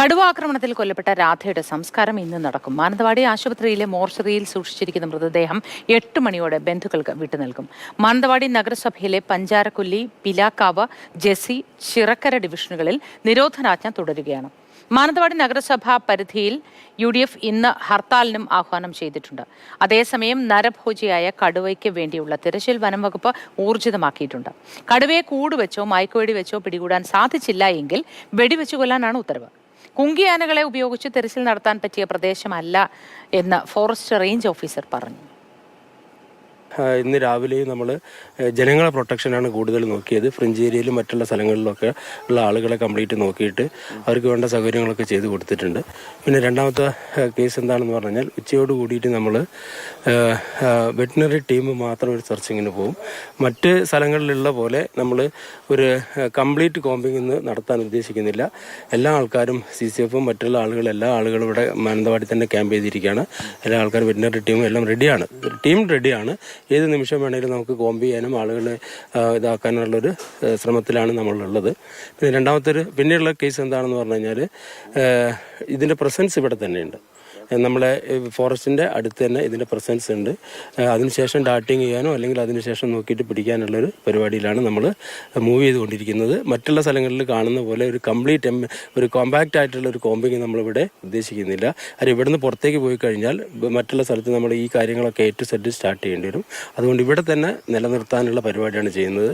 കടുവാക്രമണത്തിൽ കൊല്ലപ്പെട്ട രാധയുടെ സംസ്കാരം ഇന്ന് നടക്കും. മാനന്തവാടി ആശുപത്രിയിലെ മോർച്ചറിയിൽ സൂക്ഷിച്ചിരിക്കുന്ന മൃതദേഹം 8 മണിയോടെ ബന്ധുക്കൾക്ക് വിട്ടുനൽകും. മാനന്തവാടി നഗരസഭയിലെ പഞ്ചാരക്കൊല്ലി, പിലാക്കാവ്, ജെസി, ചിറക്കര ഡിവിഷനുകളിൽ നിരോധനാജ്ഞ തുടരുകയാണ്. മാനന്തവാടി നഗരസഭാ പരിധിയിൽ UDF ഇന്ന് ഹർത്താലിനും ആഹ്വാനം ചെയ്തിട്ടുണ്ട്. അതേസമയം നരഭോജിയായ കടുവയ്ക്ക് വേണ്ടിയുള്ള തിരച്ചിൽ വനം വകുപ്പ് ഊർജിതമാക്കിയിട്ടുണ്ട്. കടുവയെ കൂടുവെച്ചോ മയക്കുവെടി വെച്ചോ പിടികൂടാൻ സാധിച്ചില്ല എങ്കിൽ വെടിവെച്ചു കൊല്ലാനാണ് ഉത്തരവ്. കുങ്കിയാനകളെ ഉപയോഗിച്ച് തിരച്ചിൽ നടത്താൻ പറ്റിയ പ്രദേശമല്ല എന്ന് ഫോറസ്റ്റ് റേഞ്ച് ഓഫീസർ പറഞ്ഞു. ഇന്ന് രാവിലെയും നമ്മൾ ജനങ്ങളെ പ്രൊട്ടക്ഷനാണ് കൂടുതൽ നോക്കിയത്. ഫ്രിഞ്ച് ഏരിയയിലും മറ്റുള്ള സ്ഥലങ്ങളിലൊക്കെ ഉള്ള ആളുകളെ കംപ്ലീറ്റ് നോക്കിയിട്ട് അവർക്ക് വേണ്ട സൗകര്യങ്ങളൊക്കെ ചെയ്ത് കൊടുത്തിട്ടുണ്ട്. പിന്നെ രണ്ടാമത്തെ കേസ് എന്താണെന്ന് പറഞ്ഞാൽ ഉച്ചയോട് കൂടിയിട്ട് നമ്മൾ വെറ്റിനറി ടീം മാത്രം ഒരു സെർച്ചിങ്ങിന് പോകും. മറ്റ് സ്ഥലങ്ങളിലുള്ള പോലെ നമ്മൾ ഒരു കംപ്ലീറ്റ് കോമ്പിംഗ് ഇന്ന് നടത്താൻ ഉദ്ദേശിക്കുന്നില്ല. എല്ലാ ആൾക്കാരും CCF മറ്റുള്ള എല്ലാ ആളുകളും ഇവിടെ മാനന്തവാടി തന്നെ ക്യാമ്പ് ചെയ്തിരിക്കുകയാണ്. എല്ലാ ആൾക്കാരും വെറ്റിനറി ടീമും എല്ലാം റെഡിയാണ്. ടീം റെഡിയാണ്. ഏത് നിമിഷം വേണമെങ്കിലും നമുക്ക് കോമ്പ് ചെയ്യാനും ആളുകളെ ഇതാക്കാനുള്ളൊരു ശ്രമത്തിലാണ് നമ്മളുള്ളത്. പിന്നെ പിന്നെയുള്ള കേസ് എന്താണെന്ന് പറഞ്ഞു കഴിഞ്ഞാൽ ഇതിൻ്റെ പ്രസൻസ് ഇവിടെ തന്നെയുണ്ട്. നമ്മളെ ഫോറസ്റ്റിൻ്റെ അടുത്ത് തന്നെ ഇതിൻ്റെ പ്രസൻസ് ഉണ്ട്. അതിനുശേഷം ഡാറ്റിങ് ചെയ്യാനോ അല്ലെങ്കിൽ അതിനുശേഷം നോക്കിയിട്ട് പിടിക്കാനുള്ളൊരു പരിപാടിയിലാണ് നമ്മൾ മൂവ് ചെയ്തുകൊണ്ടിരിക്കുന്നത്. മറ്റുള്ള സ്ഥലങ്ങളിൽ കാണുന്ന പോലെ ഒരു കോമ്പാക്റ്റ് ആയിട്ടുള്ള ഒരു കോമ്പിങ് നമ്മളിവിടെ ഉദ്ദേശിക്കുന്നില്ല. അത് ഇവിടുന്ന് പുറത്തേക്ക് പോയി കഴിഞ്ഞാൽ മറ്റുള്ള സ്ഥലത്ത് നമ്മൾ ഈ കാര്യങ്ങളൊക്കെ A to Z സ്റ്റാർട്ട് ചെയ്യേണ്ടി വരും. അതുകൊണ്ട് ഇവിടെ തന്നെ നിലനിർത്താനുള്ള പരിപാടിയാണ് ചെയ്യുന്നത്.